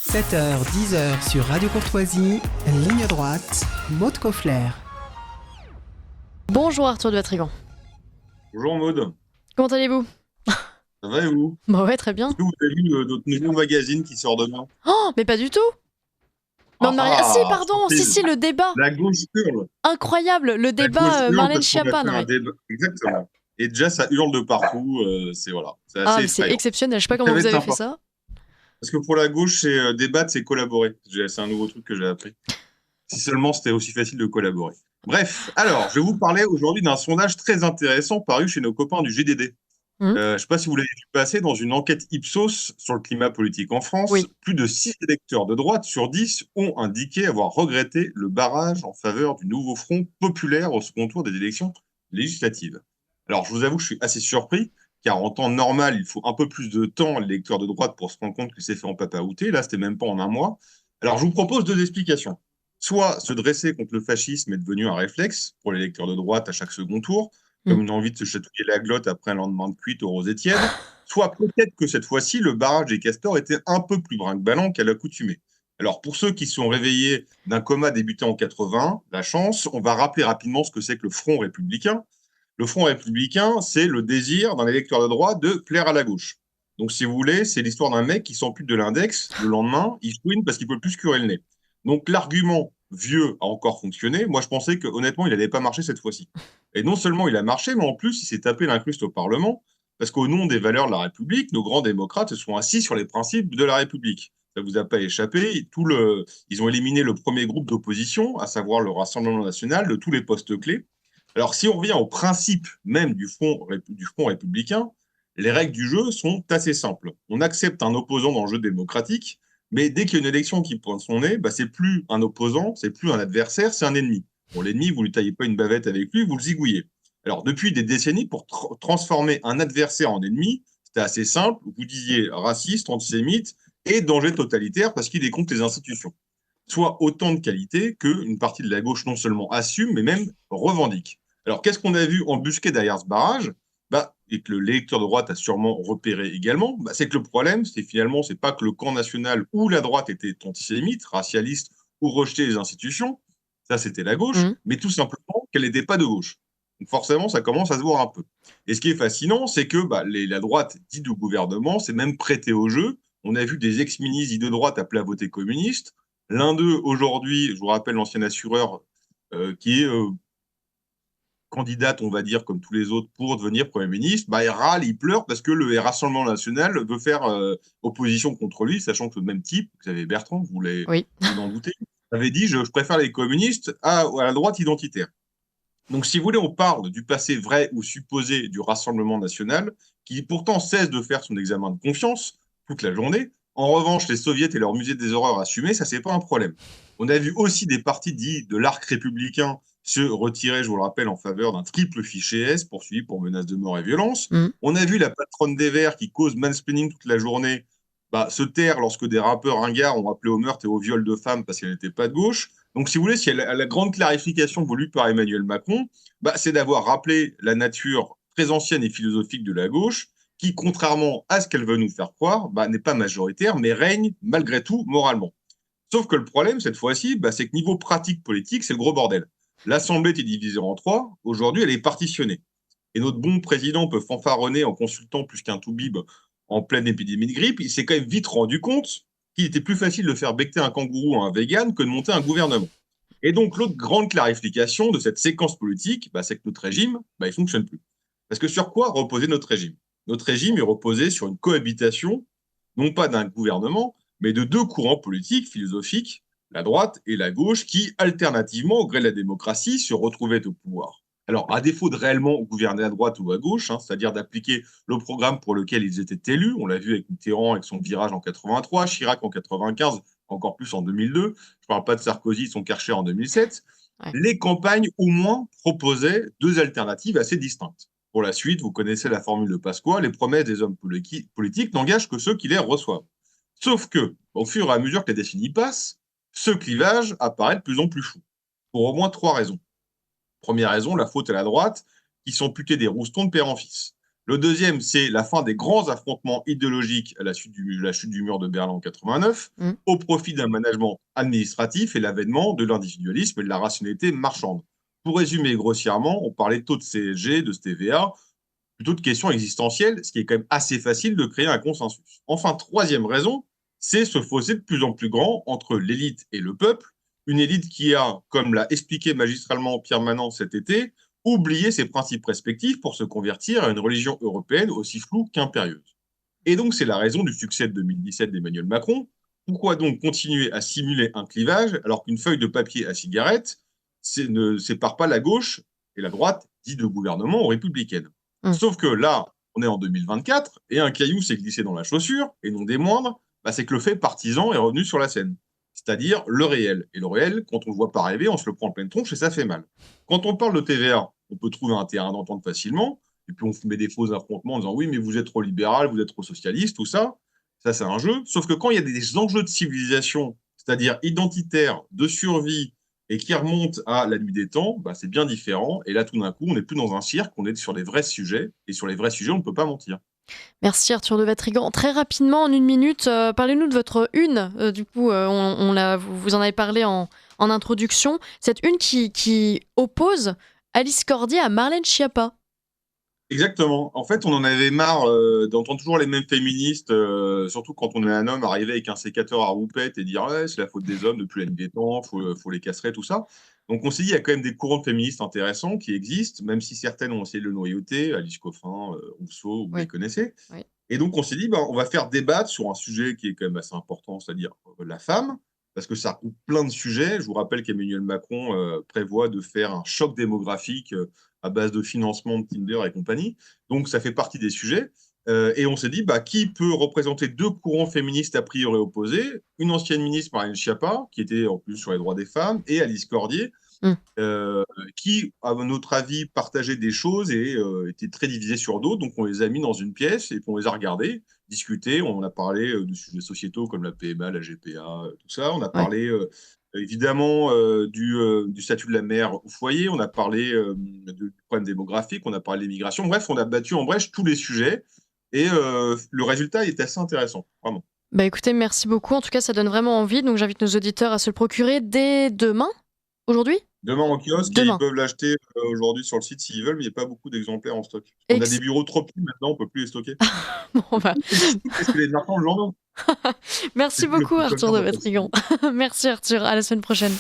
7h, 10h sur Radio Courtoisie, ligne droite, Maud Koffler. Bonjour Arthur de Vatrigan. Bonjour Maud, Comment allez-vous? ça va et vous? Bah ouais, très bien. Est-ce que vous avez vu notre nouveau magazine qui sort demain? Oh, mais pas du tout. Non, Maria... Ah si, pardon, surprise. si, le débat. La gauche hurle. Incroyable, le La débat gauche hurle Marlène parce qu'on a Schiappa. fait un Ouais. débat. Exactement. Et déjà, ça hurle de partout. C'est voilà, c'est Ah, assez mais c'est effrayant. exceptionnel, je sais pas Ça comment va vous être avez fait sympa. ça. Parce que pour la gauche, c'est débattre, c'est collaborer. C'est un nouveau truc que j'ai appris. Si seulement c'était aussi facile de collaborer. Bref, alors, je vais vous parler aujourd'hui d'un sondage très intéressant paru chez nos copains du GDD. Je ne sais pas si vous l'avez vu passer dans une enquête Ipsos sur le climat politique en France. Oui. Plus de 6 électeurs de droite sur 10 ont indiqué avoir regretté le barrage en faveur du nouveau front populaire au second tour des élections législatives. Alors, je vous avoue que je suis assez surpris, car en temps normal, il faut un peu plus de temps, les électeurs de droite, pour se rendre compte que c'est fait en papaouté. Là, c'était même pas en un mois. Alors, je vous propose deux explications. Soit se dresser contre le fascisme est devenu un réflexe pour les électeurs de droite à chaque second tour, comme une envie de se chatouiller la glotte après un lendemain de cuite aux rosés tièdes, soit peut-être que cette fois-ci, le barrage des castors était un peu plus brinque-ballant qu'à l'accoutumée. Alors, pour ceux qui sont réveillés d'un coma débuté en 80, la chance, on va rappeler rapidement ce que c'est que le Front républicain. Le Front républicain, c'est le désir d'un électeur de droite de plaire à la gauche. Donc, si vous voulez, c'est l'histoire d'un mec qui s'ampute de l'index, le lendemain, il chouine parce qu'il peut plus se curer le nez. Donc, l'argument vieux a encore fonctionné. Moi, je pensais que honnêtement, il n'allait pas marcher cette fois-ci. Et non seulement il a marché, mais en plus, il s'est tapé l'incruste au Parlement, parce qu'au nom des valeurs de la République, nos grands démocrates se sont assis sur les principes de la République. Ça vous a pas échappé. Ils ont éliminé le premier groupe d'opposition, à savoir le Rassemblement national, de tous les postes clés. Alors, si on revient au principe même du front républicain, les règles du jeu sont assez simples. On accepte un opposant dans le jeu démocratique, mais dès qu'il y a une élection qui pointe son nez, bah, c'est plus un opposant, c'est plus un adversaire, c'est un ennemi. Bon, l'ennemi, vous ne lui taillez pas une bavette avec lui, vous le zigouillez. Alors, depuis des décennies, pour transformer un adversaire en ennemi, c'était assez simple. Vous disiez raciste, antisémite et danger totalitaire parce qu'il est contre les institutions. Soit autant de qualités qu'une partie de la gauche non seulement assume, mais même revendique. Alors, qu'est-ce qu'on a vu embusqué derrière ce barrage et que le lecteur de droite a sûrement repéré également, c'est que le problème, c'est finalement, c'est pas que le camp national ou la droite était antisémite, racialiste ou rejetait les institutions, ça c'était la gauche, mais tout simplement qu'elle n'était pas de gauche. Donc forcément, ça commence à se voir un peu. Et ce qui est fascinant, c'est que la droite dite du gouvernement s'est même prêtée au jeu. On a vu des ex-ministres dits de droite appeler à voter communiste. L'un d'eux, aujourd'hui, je vous rappelle l'ancien assureur qui est candidate, on va dire, comme tous les autres, pour devenir Premier ministre, il râle, il pleure parce que le Rassemblement national veut faire opposition contre lui, sachant que le même type, Xavier Bertrand, vous n'en doutez, avait dit je préfère les communistes à la droite identitaire. Donc, si vous voulez, on parle du passé vrai ou supposé du Rassemblement national, qui pourtant cesse de faire son examen de confiance toute la journée. En revanche, les soviets et leur musée des horreurs assumés, ça, c'est pas un problème. On a vu aussi des partis dits de l'arc républicain se retirer, je vous le rappelle, en faveur d'un triple fichier S poursuivi pour menaces de mort et violence. On a vu la patronne des Verts qui cause mansplaining toute la journée se taire lorsque des rappeurs ringards ont appelé au meurtre et au viol de femmes parce qu'elle n'était pas de gauche. Donc, si vous voulez, si la grande clarification voulue par Emmanuel Macron, c'est d'avoir rappelé la nature très ancienne et philosophique de la gauche, qui, contrairement à ce qu'elle veut nous faire croire, n'est pas majoritaire, mais règne malgré tout moralement. Sauf que le problème, cette fois-ci, c'est que niveau pratique politique, c'est le gros bordel. L'Assemblée était divisée en trois, aujourd'hui, elle est partitionnée. Et notre bon président peut fanfaronner en consultant plus qu'un toubib en pleine épidémie de grippe, il s'est quand même vite rendu compte qu'il était plus facile de faire becter un kangourou à un vegan que de monter un gouvernement. Et donc, l'autre grande clarification de cette séquence politique, c'est que notre régime, il ne fonctionne plus. Parce que sur quoi reposait notre régime? Notre régime, il reposait sur une cohabitation, non pas d'un gouvernement, mais de deux courants politiques, philosophiques, la droite et la gauche, qui, alternativement, au gré de la démocratie, se retrouvaient au pouvoir. Alors, à défaut de réellement gouverner à droite ou à gauche, c'est-à-dire d'appliquer le programme pour lequel ils étaient élus, on l'a vu avec Mitterrand avec son virage en 83, Chirac en 95, encore plus en 2002, je ne parle pas de Sarkozy, son Karcher en 2007, les campagnes au moins proposaient deux alternatives assez distinctes. Pour la suite, vous connaissez la formule de Pasqua, les promesses des hommes politiques n'engagent que ceux qui les reçoivent. Sauf que, au fur et à mesure que les décennies passent, ce clivage apparaît de plus en plus flou, pour au moins trois raisons. Première raison, la faute à la droite, qui s'amputait des roustons de père en fils. Le deuxième, c'est la fin des grands affrontements idéologiques à la chute du mur de Berlin en 89, Mm. au profit d'un management administratif et l'avènement de l'individualisme et de la rationalité marchande. Pour résumer grossièrement, on parlait de taux de CSG, de TVA, plutôt de questions existentielles, ce qui est quand même assez facile de créer un consensus. Enfin, troisième raison, c'est ce fossé de plus en plus grand entre l'élite et le peuple, une élite qui a, comme l'a expliqué magistralement Pierre Manant cet été, oublié ses principes respectifs pour se convertir à une religion européenne aussi floue qu'impérieuse. Et donc, c'est la raison du succès de 2017 d'Emmanuel Macron. Pourquoi donc continuer à simuler un clivage alors qu'une feuille de papier à cigarette ne sépare pas la gauche et la droite, dit de gouvernement ou républicaine? Mm. Sauf que là, on est en 2024 et un caillou s'est glissé dans la chaussure, et non des moindres, c'est que le fait partisan est revenu sur la scène. C'est-à-dire le réel. Et le réel, quand on ne le voit pas arriver, on se le prend en pleine tronche et ça fait mal. Quand on parle de TVA, on peut trouver un terrain d'entente facilement, et puis on met des faux affrontements en disant oui, mais vous êtes trop libéral, vous êtes trop socialiste, tout ça. Ça, c'est un jeu. Sauf que quand il y a des enjeux de civilisation, c'est-à-dire identitaires, de survie, et qui remontent à la nuit des temps, c'est bien différent. Et là, tout d'un coup, on n'est plus dans un cirque, on est sur des vrais sujets. Et sur les vrais sujets, on ne peut pas mentir. Merci Arthur de Vatrigan. Très rapidement, en une minute, parlez-nous de votre une. Du coup, vous en avez parlé en introduction. Cette une qui oppose Alice Cordier à Marlène Schiappa. Exactement. En fait, on en avait marre d'entendre toujours les mêmes féministes, surtout quand on est un homme, arriver avec un sécateur à roupettes et dire ouais, c'est la faute des hommes depuis la nuit des temps, faut les castrer, tout ça. Donc on s'est dit, il y a quand même des courants de féministes intéressants qui existent, même si certaines ont essayé de le noyauter, Alice Coffin, Rousseau, vous les connaissez. Oui. Et donc on s'est dit, on va faire débattre sur un sujet qui est quand même assez important, c'est-à-dire la femme, parce que ça recoupe plein de sujets. Je vous rappelle qu'Emmanuel Macron prévoit de faire un choc démographique à base de financement de Tinder et compagnie. Donc ça fait partie des sujets. Et on s'est dit, qui peut représenter deux courants féministes a priori opposés? Une ancienne ministre, Marlène Schiappa, qui était en plus sur les droits des femmes, et Alice Cordier, qui, à notre avis, partageaient des choses et étaient très divisés sur d'autres. Donc on les a mis dans une pièce et puis on les a regardés, discutés. On a parlé de sujets sociétaux comme la PMA, la GPA, tout ça. On a parlé évidemment du statut de la mère au foyer. On a parlé du problème démographique. On a parlé de l'immigration. Bref, on a battu en brèche tous les sujets. Et le résultat est assez intéressant, vraiment. Écoutez, merci beaucoup. En tout cas, ça donne vraiment envie. Donc j'invite nos auditeurs à se le procurer dès demain. Aujourd'hui ? Demain en kiosque, et ils peuvent l'acheter aujourd'hui sur le site s'ils veulent, mais il n'y a pas beaucoup d'exemplaires en stock. On a des bureaux trop petits maintenant, on ne peut plus les stocker. Est-ce que les marchands le vendent? Merci beaucoup Arthur de Vatrigan. Merci Arthur, à la semaine prochaine.